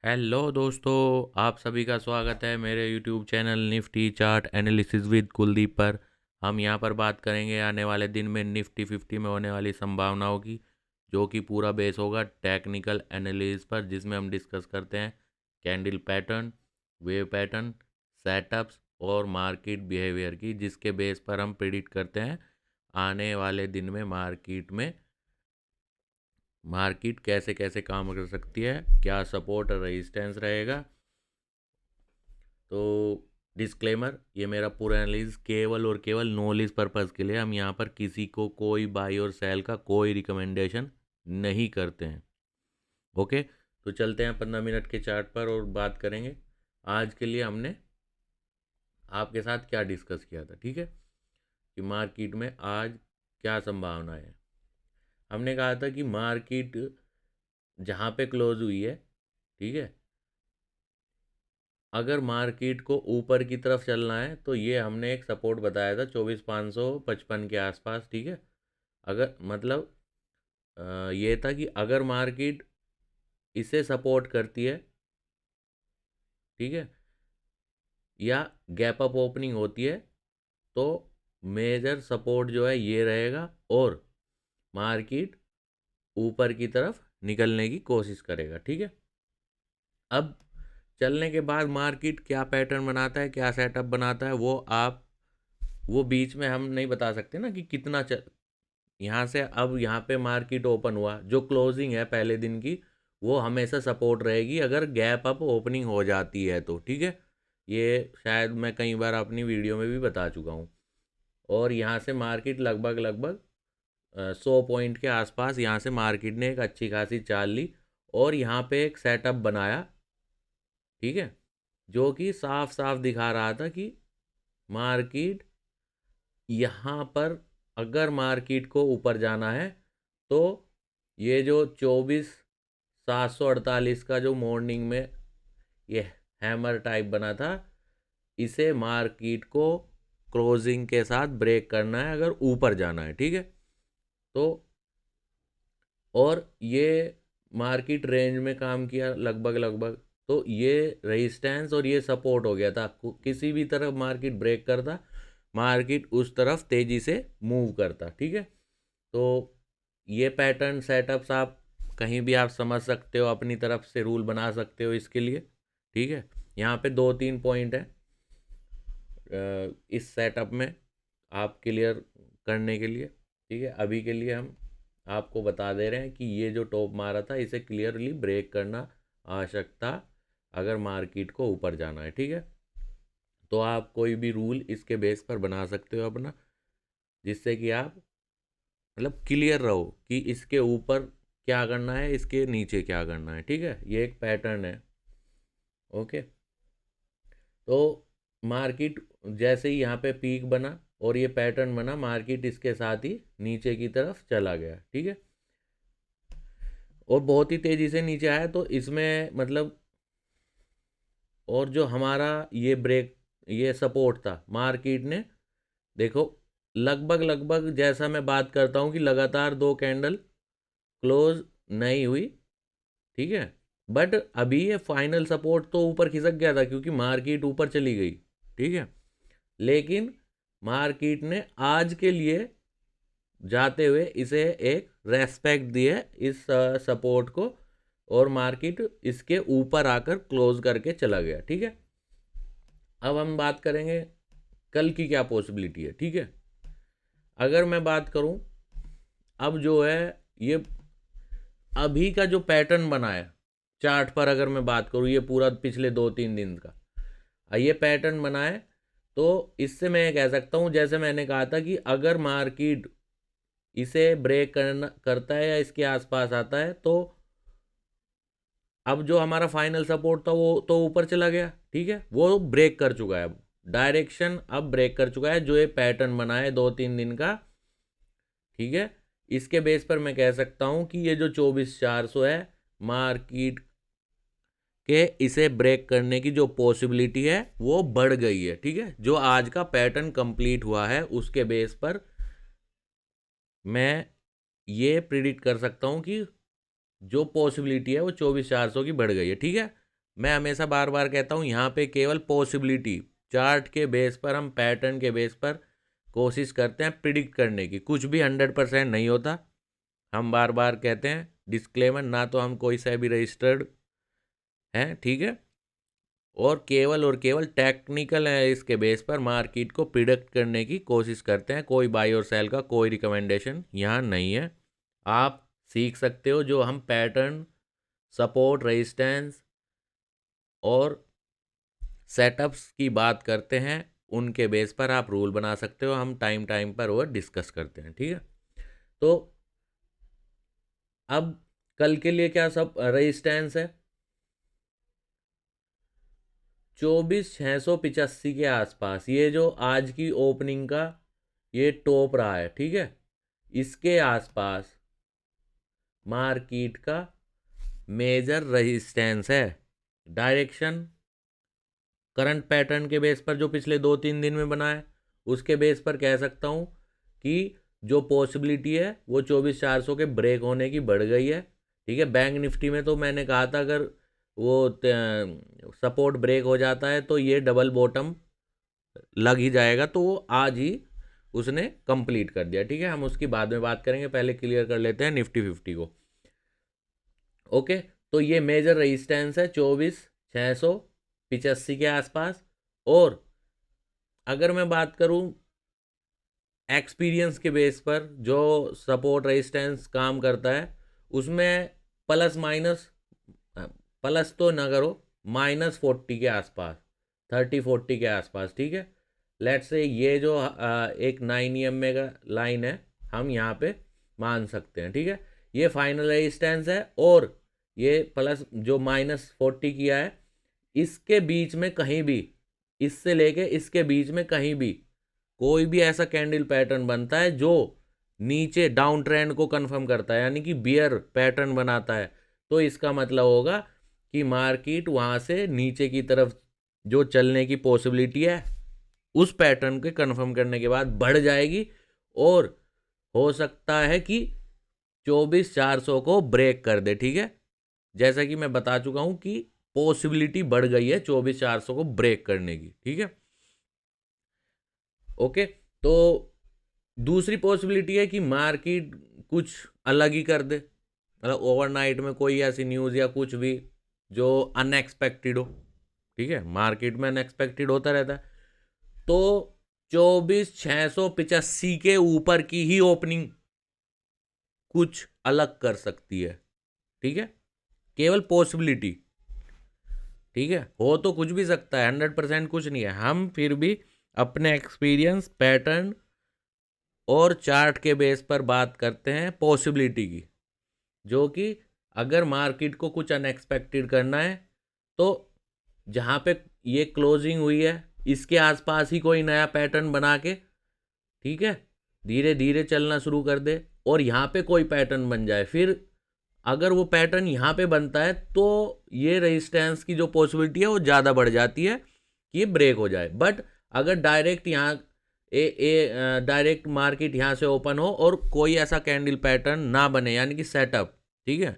Hello दोस्तों, आप सभी का स्वागत है मेरे YouTube channel Nifty chart analysis with Kuldeep पर। हम यहां पर बात करेंगे आने वाले दिन में निफ्टी 50 में होने वाली संभावनाओं की, जो कि पूरा बेस होगा टेक्निकल एनालिसिस पर, जिसमें हम डिस्कस करते हैं candle pattern, wave pattern, setups और मार्केट बिहेवियर की, जिसके बेस पर हम प्रिडिक्ट करते हैं आने वाले दिन में मार्केट कैसे कैसे काम कर सकती है, क्या सपोर्ट और रेजिस्टेंस रहेगा। तो डिस्क्लेमर, ये मेरा पूरा एनालिसिस केवल और केवल नॉलेज पर्पज़ के लिए, हम यहाँ पर किसी को कोई बाई और सेल का कोई रिकमेंडेशन नहीं करते हैं। ओके, तो चलते हैं 15 मिनट के चार्ट पर और बात करेंगे आज के लिए हमने आपके साथ क्या डिस्कस किया था। ठीक है, कि मार्केट में आज क्या संभावना है। हमने कहा था कि मार्केट जहाँ पे क्लोज हुई है, ठीक है, अगर मार्केट को ऊपर की तरफ चलना है तो ये हमने एक सपोर्ट बताया था 24,555 के आसपास। ठीक है, अगर मतलब ये था कि अगर मार्केट इसे सपोर्ट करती है, ठीक है, या गैप अप ओपनिंग होती है, तो मेजर सपोर्ट जो है ये रहेगा और मार्केट ऊपर की तरफ निकलने की कोशिश करेगा। ठीक है, अब चलने के बाद मार्केट क्या पैटर्न बनाता है, क्या सेटअप बनाता है, वो बीच में हम नहीं बता सकते ना कि कितना यहाँ से अब यहाँ पे मार्केट ओपन हुआ, जो क्लोजिंग है पहले दिन की वो हमेशा सपोर्ट रहेगी अगर गैप अप ओपनिंग हो जाती है तो। ठीक है, ये शायद मैं कई बार अपनी वीडियो में भी बता चुका हूँ। और यहाँ से मार्केट लगभग लगभग 100 पॉइंट के आसपास यहाँ से मार्केट ने एक अच्छी खासी चाल ली और यहाँ पे एक सेटअप बनाया। ठीक है, जो कि साफ साफ दिखा रहा था कि मार्केट यहाँ पर अगर मार्केट को ऊपर जाना है तो ये जो 24,748 का जो मॉर्निंग में ये हैमर टाइप बना था, इसे मार्केट को क्लोजिंग के साथ ब्रेक करना है अगर ऊपर जाना है। ठीक है, तो और ये मार्केट रेंज में काम किया लगभग लगभग, तो ये रेजिस्टेंस और ये सपोर्ट हो गया था। किसी भी तरफ मार्केट ब्रेक करता, मार्केट उस तरफ तेज़ी से मूव करता। ठीक है, तो ये पैटर्न सेटअप्स आप कहीं भी आप समझ सकते हो, अपनी तरफ से रूल बना सकते हो इसके लिए। ठीक है, यहाँ पे 2-3 पॉइंट है इस सेटअप में आप क्लियर करने के लिए। ठीक है, अभी के लिए हम आपको बता दे रहे हैं कि ये जो टॉप मारा था इसे क्लियरली ब्रेक करना आवश्यकता अगर मार्केट को ऊपर जाना है। ठीक है, तो आप कोई भी रूल इसके बेस पर बना सकते हो अपना, जिससे कि आप मतलब क्लियर रहो कि इसके ऊपर क्या करना है, इसके नीचे क्या करना है। ठीक है, ये एक पैटर्न है। ओके, तो मार्केट जैसे ही यहाँ पे पीक बना और ये पैटर्न बना, मार्केट इसके साथ ही नीचे की तरफ चला गया। ठीक है, और बहुत ही तेज़ी से नीचे आया, तो इसमें मतलब और जो हमारा ये सपोर्ट था, मार्केट ने देखो लगभग लगभग जैसा मैं बात करता हूँ कि लगातार 2 कैंडल क्लोज नहीं हुई। ठीक है, बट अभी ये फाइनल सपोर्ट तो ऊपर खिसक गया था क्योंकि मार्केट ऊपर चली गई। ठीक है, लेकिन मार्केट ने आज के लिए जाते हुए इसे एक रेस्पेक्ट दी है इस सपोर्ट को, और मार्केट इसके ऊपर आकर क्लोज करके चला गया। ठीक है, अब हम बात करेंगे कल की क्या पॉसिबिलिटी है। ठीक है, अगर मैं बात करूं, अब जो है ये अभी का जो पैटर्न बना है चार्ट पर, अगर मैं बात करूं ये पूरा पिछले 2-3 दिन का ये पैटर्न बना है, तो इससे मैं कह सकता हूं जैसे मैंने कहा था कि अगर मार्केट इसे ब्रेक करता है या इसके आसपास आता है, तो अब जो हमारा फाइनल सपोर्ट था वो तो ऊपर चला गया। ठीक है, वो ब्रेक कर चुका है, अब डायरेक्शन अब ब्रेक कर चुका है जो ये पैटर्न बना है 2-3 दिन का। ठीक है, इसके बेस पर मैं कह सकता हूं कि ये जो 24,400 है, मार्केट के इसे ब्रेक करने की जो पॉसिबिलिटी है वो बढ़ गई है। ठीक है, जो आज का पैटर्न कंप्लीट हुआ है उसके बेस पर मैं ये प्रिडिक्ट कर सकता हूं कि जो पॉसिबिलिटी है वो 24,400 की बढ़ गई है। ठीक है, मैं हमेशा बार बार कहता हूँ यहाँ पे केवल पॉसिबिलिटी, चार्ट के बेस पर हम पैटर्न के बेस पर कोशिश करते हैं प्रिडिक्ट करने की, कुछ भी 100% नहीं होता। हम बार बार कहते हैं डिस्क्लेमर, ना तो हम कोई सा भी रजिस्टर्ड हैं, ठीक है, और केवल टेक्निकल है इसके बेस पर मार्केट को प्रिडिक्ट करने की कोशिश करते हैं। कोई बाई और सेल का कोई रिकमेंडेशन यहाँ नहीं है। आप सीख सकते हो जो हम पैटर्न, सपोर्ट, रेजिस्टेंस और सेटअप्स की बात करते हैं, उनके बेस पर आप रूल बना सकते हो। हम टाइम टाइम पर वो डिस्कस करते हैं, ठीक है। तो अब कल के लिए क्या सब रेजिस्टेंस है 24,685 के आसपास, ये जो आज की ओपनिंग का ये टॉप रहा है, ठीक है, इसके आसपास मार्केट का मेजर रेजिस्टेंस है। डायरेक्शन करंट पैटर्न के बेस पर जो पिछले 2-3 दिन में बना है, उसके बेस पर कह सकता हूँ कि जो पॉसिबिलिटी है वो 24,400 के ब्रेक होने की बढ़ गई है, ठीक है। बैंक निफ्टी में तो मैंने कहा था अगर वो सपोर्ट ब्रेक हो जाता है तो ये डबल बॉटम लग ही जाएगा, तो वो आज ही उसने कंप्लीट कर दिया, ठीक है। हम उसकी बाद में बात करेंगे, पहले क्लियर कर लेते हैं निफ्टी 50 को। ओके, तो ये मेजर रेजिस्टेंस है 24,685 के आसपास। और अगर मैं बात करूं एक्सपीरियंस के बेस पर जो सपोर्ट रेजिस्टेंस काम करता है, उसमें प्लस माइनस, प्लस तो ना करो, -40 के आसपास, 30-40 के आसपास, ठीक है। लेट्स से ये जो एक 9 EMA का लाइन है हम यहाँ पे मान सकते हैं, ठीक है। ये फाइनल रेजिस्टेंस है और ये प्लस जो -40 किया है, इसके बीच में कहीं भी, इससे लेके इसके बीच में कहीं भी कोई भी ऐसा कैंडल पैटर्न बनता है जो नीचे डाउन ट्रेंड को कंफर्म करता है, यानी कि बियर पैटर्न बनाता है, तो इसका मतलब होगा कि मार्केट वहाँ से नीचे की तरफ जो चलने की पॉसिबिलिटी है उस पैटर्न के कंफर्म करने के बाद बढ़ जाएगी, और हो सकता है कि 24,400 को ब्रेक कर दे, ठीक है। जैसा कि मैं बता चुका हूं कि पॉसिबिलिटी बढ़ गई है 24,400 को ब्रेक करने की, ठीक है। ओके, तो दूसरी पॉसिबिलिटी है कि मार्केट कुछ अलग ही कर दे, मतलब ओवरनाइट में कोई ऐसी न्यूज़ या कुछ भी जो अनएक्सपेक्टेड हो, ठीक है। मार्केट में अनएक्सपेक्टेड होता रहता है, तो 24,685 के ऊपर की ही ओपनिंग कुछ अलग कर सकती है, ठीक है। केवल पॉसिबिलिटी, ठीक है, हो तो कुछ भी सकता है, 100% कुछ नहीं है। हम फिर भी अपने एक्सपीरियंस, पैटर्न और चार्ट के बेस पर बात करते हैं पॉसिबिलिटी की, जो कि अगर मार्केट को कुछ अनएक्सपेक्टेड करना है तो जहाँ पे ये क्लोजिंग हुई है इसके आसपास ही कोई नया पैटर्न बना के, ठीक है, धीरे धीरे चलना शुरू कर दे और यहाँ पे कोई पैटर्न बन जाए। फिर अगर वो पैटर्न यहाँ पे बनता है तो ये रेजिस्टेंस की जो पॉसिबिलिटी है वो ज़्यादा बढ़ जाती है कि ये ब्रेक हो जाए। बट अगर डायरेक्ट यहाँ डायरेक्ट मार्केट यहाँ से ओपन हो और कोई ऐसा कैंडल पैटर्न ना बने, यानी कि सेटअप, ठीक है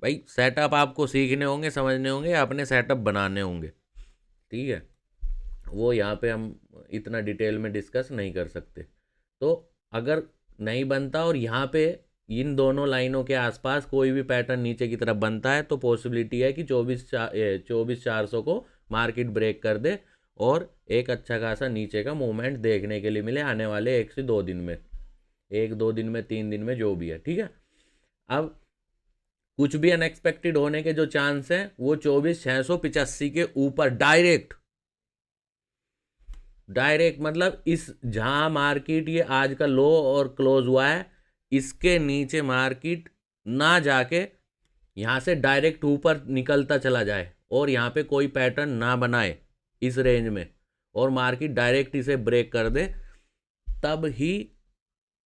भाई, सेटअप आपको सीखने होंगे, समझने होंगे, अपने सेटअप बनाने होंगे, ठीक है, वो यहाँ पे हम इतना डिटेल में डिस्कस नहीं कर सकते। तो अगर नहीं बनता और यहाँ पे इन दोनों लाइनों के आसपास कोई भी पैटर्न नीचे की तरफ बनता है तो पॉसिबिलिटी है कि 24,400 को मार्केट ब्रेक कर दे और एक अच्छा खासा नीचे का मूवमेंट देखने के लिए मिले आने वाले 1 से 2 दिन में, 1-2 दिन में, 3 दिन में, जो भी है, ठीक है। अब कुछ भी अनएक्सपेक्टेड होने के जो चांस हैं वो 24,685 के ऊपर डायरेक्ट मतलब इस जहां मार्केट ये आज का लो और क्लोज हुआ है इसके नीचे मार्केट ना जाके यहाँ से डायरेक्ट ऊपर निकलता चला जाए और यहाँ पे कोई पैटर्न ना बनाए इस रेंज में और मार्केट डायरेक्ट इसे ब्रेक कर दे, तब ही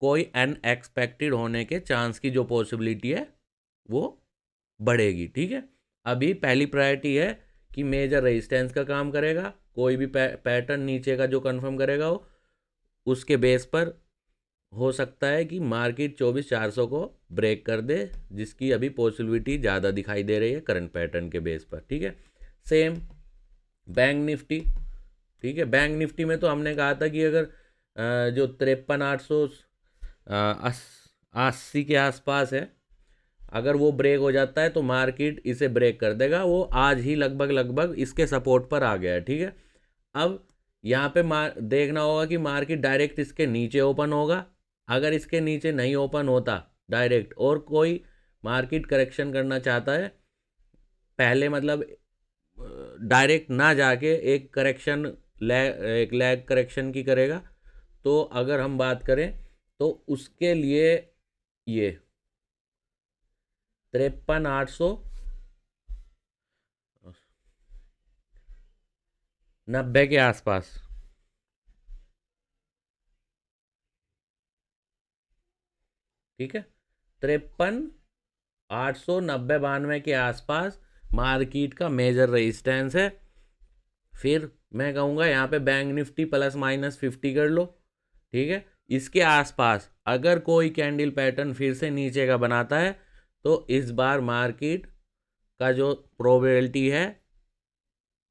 कोई अनएक्सपेक्टेड होने के चांस की जो पॉसिबिलिटी है वो बढ़ेगी, ठीक है। अभी पहली प्रायोरिटी है कि मेजर रेजिस्टेंस का काम करेगा, कोई भी पैटर्न नीचे का जो कंफर्म करेगा हो उसके बेस पर हो सकता है कि मार्केट 24,400 को ब्रेक कर दे, जिसकी अभी पॉसिबिलिटी ज़्यादा दिखाई दे रही है करंट पैटर्न के बेस पर, ठीक है। सेम बैंक निफ्टी, ठीक है। बैंक निफ्टी में तो हमने कहा था कि अगर जो 53,880 के आसपास है, अगर वो ब्रेक हो जाता है तो मार्केट इसे ब्रेक कर देगा। वो आज ही लगभग इसके सपोर्ट पर आ गया है, ठीक है। अब यहाँ पे देखना होगा कि मार्केट डायरेक्ट इसके नीचे ओपन होगा। अगर इसके नीचे नहीं ओपन होता डायरेक्ट और कोई मार्केट करेक्शन करना चाहता है, पहले मतलब डायरेक्ट ना जाके एक करेक्शन एक लैग करेक्शन की करेगा, तो अगर हम बात करें तो उसके लिए ये 53,890 के आसपास, ठीक है। 53,890-92 के आसपास मार्केट का मेजर रेजिस्टेंस है। फिर मैं कहूँगा यहाँ पे बैंक निफ्टी ±50 कर लो, ठीक है। इसके आसपास अगर कोई कैंडल पैटर्न फिर से नीचे का बनाता है तो इस बार मार्केट का जो प्रोबेबिलिटी है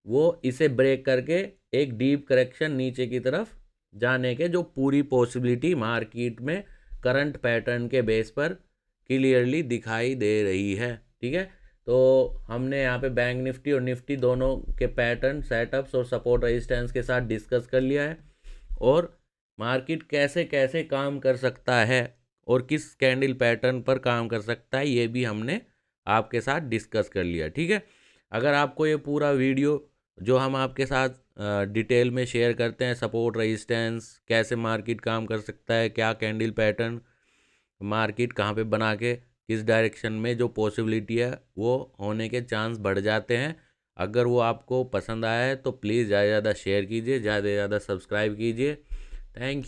वो इसे ब्रेक करके एक डीप करेक्शन नीचे की तरफ जाने के जो पूरी पॉसिबिलिटी मार्केट में करंट पैटर्न के बेस पर क्लियरली दिखाई दे रही है, ठीक है। तो हमने यहाँ पे बैंक निफ्टी और निफ्टी दोनों के पैटर्न सेटअप्स और सपोर्ट रेजिस्टेंस के साथ डिस्कस कर लिया है, और मार्केट कैसे कैसे काम कर सकता है और किस कैंडल पैटर्न पर काम कर सकता है ये भी हमने आपके साथ डिस्कस कर लिया, ठीक है। अगर आपको ये पूरा वीडियो जो हम आपके साथ डिटेल में शेयर करते हैं, सपोर्ट रेजिस्टेंस कैसे मार्केट काम कर सकता है, क्या कैंडल पैटर्न मार्केट कहाँ पे बना के किस डायरेक्शन में जो पॉसिबिलिटी है वो होने के चांस बढ़ जाते हैं, अगर वो आपको पसंद आया है तो प्लीज़ ज़्यादा से ज़्यादा शेयर कीजिए, ज़्यादा से ज़्यादा सब्सक्राइब कीजिए। Thank you.